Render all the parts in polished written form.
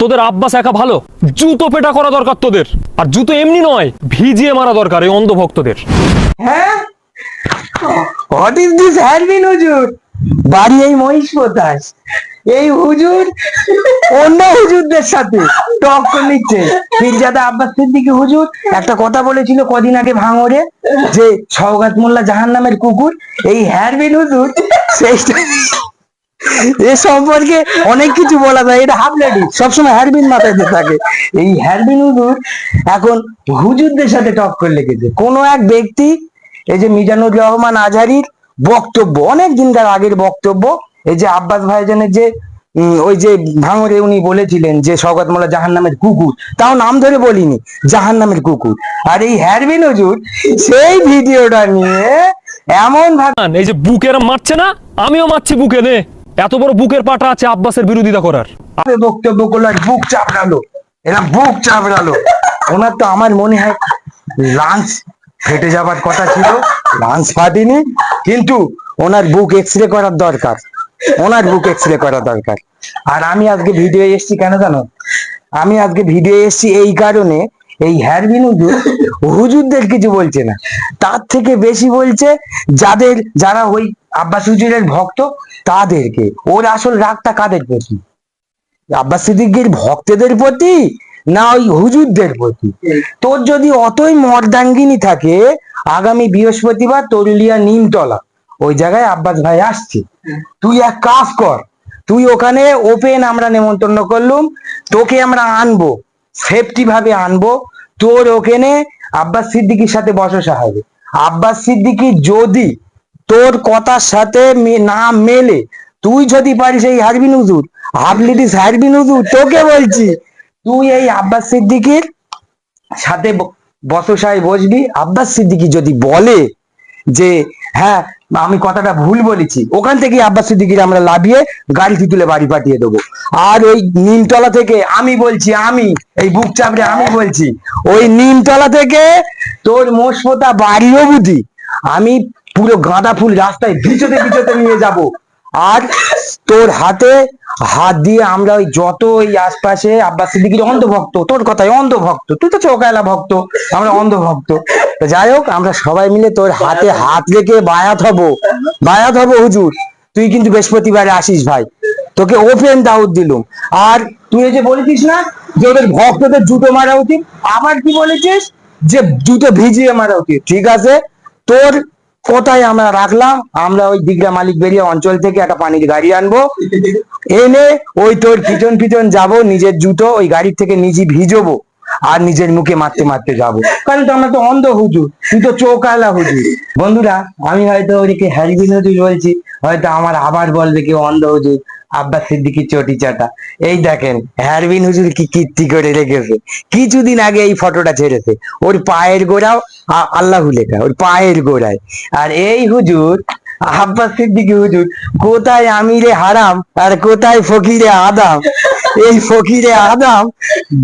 তোদের আব্বাস একা ভালো, জুতো পেটা করা দরকার তোদের। আর জুতো এমনি নয়, ভিজিয়ে মারা দরকার এই অন্ধভক্তদের। হ্যাঁ, হোয়াট ইজ দিস হ্যারবিন হুজুর? বাড়ি এই মহিষপতাস। এই হুজুর অন্য হুজুরদের সাথে টক্কর নিচ্ছে। পীরজাদা আব্বাস সিদ্দিকী হুজুর একটা কথা বলেছিল কদিন আগে ভাঙড়ে, যে সওগাত মোল্লা জাহান্নামের কুকুর। এই হ্যারবিন হুজুর সেই এ সম্পর্কে অনেক কিছু বলা যায়, এটা হাফ লেডি, সবসময় হ্যারবিন মাথায় দিয়ে থাকে। এই হ্যারবিন হুজুর এখন হুজুরদের সাথে টক্কর লেগেছে। কোন এক ব্যক্তি, এই যে মিজানুর রহমান আজহারির বক্তব্য, অনেক দিনকার আগের বক্তব্য, এই যে আব্বাস ভাইজানের যে ওই যে ভাঙরে উনি বলেছিলেন যে সওগাত মোল্লা জাহান্নামের কুকুর, তাও নাম ধরে বলিনি, জাহান্নামের কুকুর। আর এই হ্যারবিন হুজুর সেই ভিডিওটা নিয়ে এমন ভাবে এই যে বুকের মারছে না, আমিও মারছি বুকে। নে, এত বড় বুকের পাটা আছে আব্বাসের বিরোধিতা করার। বক্তব্য করলো আর বুক চাপড়ালো, এরা বুক চাপড়ালো। ওনার তো আমার মনে হয় লাঞ্চ ফেটে যাবার কথা ছিল, লাঞ্চ ফাটেনি, কিন্তু ওনার বুক এক্সরে করার দরকার, ওনার বুক এক্সরে করা দরকার। আর আমি আজকে ভিডিও এসেছি কেন জানো? আমি আজকে ভিডিও এসেছি এই কারণে, এই হ্যারবিন হুজুর হুজুরদের কিছু বলছে না, তার থেকে বেশি বলছে যারা ওই আব্বাস হুজুরের ভক্ত তাদেরকে। ওর আসল রাগটা কাদের প্রতি? আব্বাস সিদ্দিকীর ভক্তদের প্রতি না ওই হুজুরদের প্রতি? তোর যদি অতই মর্দাঙ্গিনী থাকে, আগামী বৃহস্পতিবার তরুলিয়া নিমতলা ওই জায়গায় আব্বাস ভাই আসছে, তুই এক কাজ কর, তুই ওখানে ওপেন আমরা নেমন্তন্ন করলুম, তোকে আমরা আনবো, সেফটি ভাবে আনবো। তোর ওখানে আব্বাস সিদ্দিকীর সাথে বচসা হবে। আব্বাস সিদ্দিকী যদি তোর কথার সাথে না মেলে, তুই যদি পারিস, এই হারবিন হুজুর, হাবলিটিস হারবিন হুজুর, তোকে বলছি, তুই এই আব্বাস সিদ্দিকীর সাথে বচসায় বসবি। আব্বাস সিদ্দিকী যদি বলে যে হ্যাঁ আমি কথাটা ভুল বলেছি, ওখান থেকে আব্বাস সিদ্দিকীর আমরা লাভিয়ে গাড়িতে তুলে বাড়ি পাঠিয়ে দেবো। আর ওই নিমতলা থেকে আমি বলছি, আমি এই বুক চাপড়ে আমি বলছি, ওই নিমতলা থেকে তোর মোষপোতা বাড়ি অবধি আমি পুরো গাঁদা ফুল রাস্তায় ভিজতে ভিজতে নিয়ে যাব। আর তোর হাতে হাত দিয়ে আমরা ওই যত ওই আশপাশে আব্বাস সিদ্দিকীর অন্ধভক্ত, তোর কথায় অন্ধভক্ত, তুই তো চোখায়লা ভক্ত, আমরা অন্ধভক্ত, তো যাই হোক আমরা সবাই মিলে তোর হাতে হাত রেখে বায়াত হব, বায়াত হব হুজুর। তুই কিন্তু বৃহস্পতিবারে আসিস ভাই, তোকে ওপেন দাউদ দিলুম। আর তুই যে বলেছিস না যে ওদের ভক্তদের জুতো মারা উচিত, আবার কি বলেছিস যে জুতো ভিজিয়ে মারা উচিত, ঠিক আছে, তোর কোথায় আমরা রাখলাম। আমরা ওই দিঘরা মালিক বেরিয়া অঞ্চল থেকে একটা পানির গাড়ি আনবো, এনে ওই তোর পিছন পিছন যাবো, নিজের জুতো ওই গাড়ির থেকে নিজে ভিজবো, আর নিজের মুখে মারতে মারতে যাবো। কারণ তো আমরা তো অন্ধ হুজুর, তুই তো চোখালা হুজুর। বন্ধুরা, আমি হয়তো ওদিকে হ্যারবিন হুজুর বলছি, হয়তো আমার আবার বলবে কেউ অন্ধ হুজুর, আব্বাস সিদ্দিকীর চটি চাটা। এই দেখেন হ্যারবিন হুজুর কি কীর্তি করে রেখেছে, কিছুদিন আগে এই ফটোটা ছেড়েছে, ওর পায়ের গোড়াও আল্লাহ লেখা, ওর পায়ের গোড়ায়। আর এই হুজুর আব্বাস সিদ্দিকী হুজুর কোথায় আমিরে হারাম আর কোথায় ফকিরে আদাম। এই ফকিরে আদাম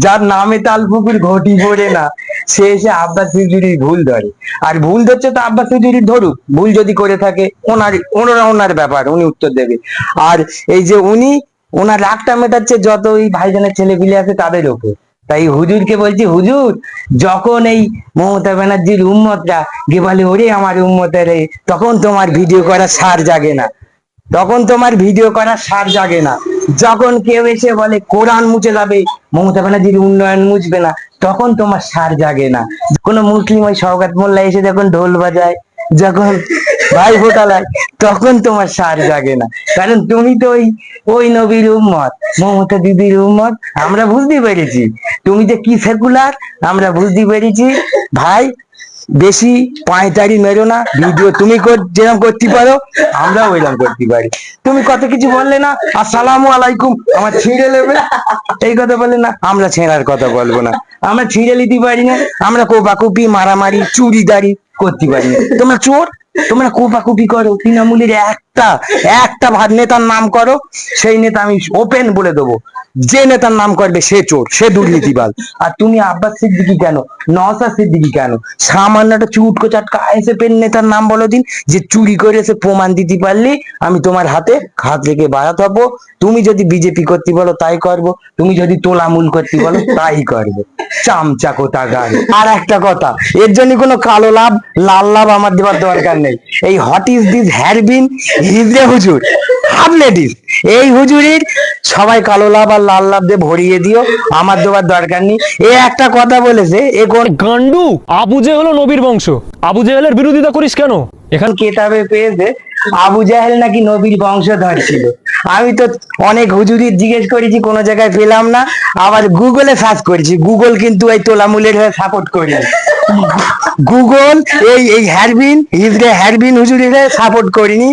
যার নামে তাল পুকুর ঘটি পড়ে না, সে এসে আব্বাস হুজুরির ভুল ধরে। আর ভুল ধরছে তো আব্বাস হুজুরির ধরুক, ভুল যদি করে থাকে ওনার ব্যাপার, উনি উত্তর দেবে। আর এই যে উনি ওনার রাগটা মেটাচ্ছে যত ওই ভাইজানের ছেলে পিলে আছে তাদের ওপর। তাই হুজুরকে বলছি, হুজুর যখন এই মমতা ব্যানার্জির উম্মতরা গিয়ে বলে ওরে আমার উম্মতের, তখন তোমার ভিডিও করার সার জাগে না, তখন তোমার ভিডিও করার সার জাগে না। যখন কেউ এসে বলে কোরআন মুছে যাবে, মমতা ব্যানার্জির উন্নয়ন মুছবে না, তখন তোমার সার জাগে না। কোনো মুসলিম ওই সওগাত মোল্লা এসে যখন ঢোল বাজায়, যখন ভাই ফোটালায়, তখন তোমার সার জাগে না। কারণ তুমি তো ওই নবীর উম্মত, মমতা দিদির উম্মত। আমরা বুঝতে পেরেছি তুমি যে কি সেকুলার, আমরা বুঝতে পেরেছি ভাই। বেশি পাঁয়তারি মেরো না, ভিডিও তুমি যেরকম করতে পারো আমরাও ওইরকম করতে পারি। তুমি কত কিছু বললে না, আসসালামু আলাইকুম আমার ছিঁড়ে নেবে, এই কথা বললে না, আমরা ছেঁড়ার কথা বলবো না, আমরা ছিঁড়ে নিতে পারি না, আমরা কোপাকুপি মারামারি চুরিদারি করতে পারি না। তোমরা চোর, তোমরা কোপাকুপি করো, তৃণমূলের একটা নেতার নাম করো, সেই নেতা আমি ওপেন বলে দেবো যে নেতার নাম করবে সে চোর, সে দুর্নীতিবাজ। আর তুমি আব্বাস সিদ্দিকী কেন, নওশাদ সিদ্দিকী কেন, সামান্য একটা চুটকো চাটকা আইএসএফ নেতার নাম বলো দিন, যে চুরি করেছে প্রমাণ দিতে পারলে আমি তোমার হাতে হাত রেখে বাড়াতে হবো। তুমি যদি বিজেপি করতে বলো তাই করবো, তুমি যদি তোলামূল করতে বলো তাই করবো। চামচা কোথাকার। আর একটা কথা, এর জন্য কোনো কালো লাভ লাল লাভ আমার দেওয়ার দরকার নেই। এই হোয়াট ইজ দিস হ্যারবিন হিজড়ে হুজুর, হাফ লেডিস, এই হুজুরির সবাই কালো লাভ আর লাল লাভ দিয়ে ভরিয়ে দিও, আমার দেওয়ার দরকার নেই। এ একটা কথা বলেছে, এ কোন গান্ডু, আবু জেহেল হলো নবীর বংশ, আবু জেহেলের বিরোধিতা করিস কেন? এখানে কেতাবে পেয়েছে আবু জাহেল নাকি নবীর বংশধর ছিল। আমি তো অনেক হুজুরির জিজ্ঞেস করেছি, কোনো জায়গায় পেলাম না। আবার গুগলে সার্চ করেছি, গুগল কিন্তু এই তোলামূলের হয়ে সাপোর্ট করে। গুগল এই হ্যারবিন হিজড়ে হ্যারবিন হুজুরির সাপোর্ট করিনি।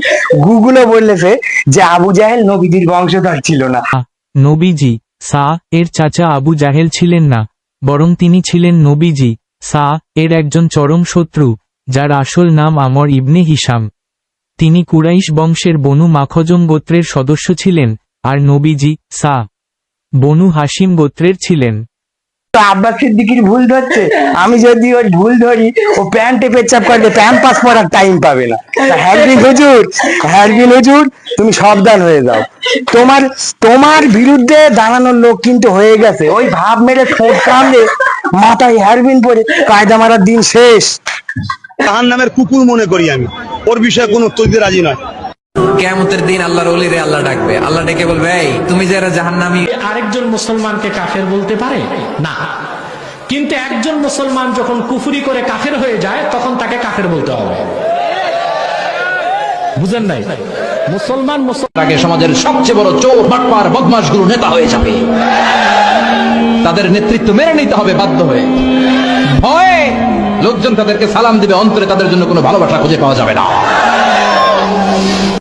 গুগলও বলেছে যে আবু জাহেল নবীজির বংশধর ছিল না। নবীজি সা এর চাচা আবু জাহেল ছিলেন না, বরং তিনি ছিলেন নবীজি সা এর একজন চরম শত্রু, যার আসল নাম আমর ইবনে হিশাম। তিনি কুরাইশ বংশের বনু মাখজম গোত্রের সদস্য ছিলেন, আর নবীজি সা বনু হাসিম গোত্রের ছিলেন। তো আব্বাস সিদ্দিকীর ভুল ধরছে, আমি যদি ওর ভুল ধরি ও প্যান্টে পেচ্ছাপ করবে, প্যাম্পাস পরার টাইম পাবে না। হ্যারবিন হুজুর, হ্যারবিন হুজুর, তুমি সাবধান হয়ে যাও। তোমার তোমার বিরুদ্ধে দাঁড়ানোর লোক কিন্তু হয়ে গেছে। ওই ভাব মেরে ঠোঁট কামড়ে মাথায় হ্যারবিন পরে কায়দা মারার দিন শেষ। তাহার নামের কুকুর মনে করি আমি, ওর বিষয়ে কোনো উত্তর দিতে রাজি নয়। কিয়ামতের দিন আল্লাহর ওলিরে আল্লাহ ডাকবে, আল্লাহ ডেকে বলবে, এই তুমি যারা জাহান্নামী। আরেকজন মুসলমানকে কাফের বলতে পারে না, কিন্তু একজন মুসলমান যখন কুফরি করে কাফের হয়ে যায় তখন তাকে কাফের বলতে হবে। বুঝেন নাই? মুসলমান আগে সমাজের সবচেয়ে বড় চোর বাটপার বদমাশ গুলো নেতা হয়ে যাবে, তাদের নেতৃত্ব মেনে নিতে হবে বাধ্য হয়ে। ভয়ে লোকজন তাদেরকে সালাম দিবে, অন্তরে তাদের জন্য কোনো ভালোবাসা খুঁজে পাওয়া যাবে না।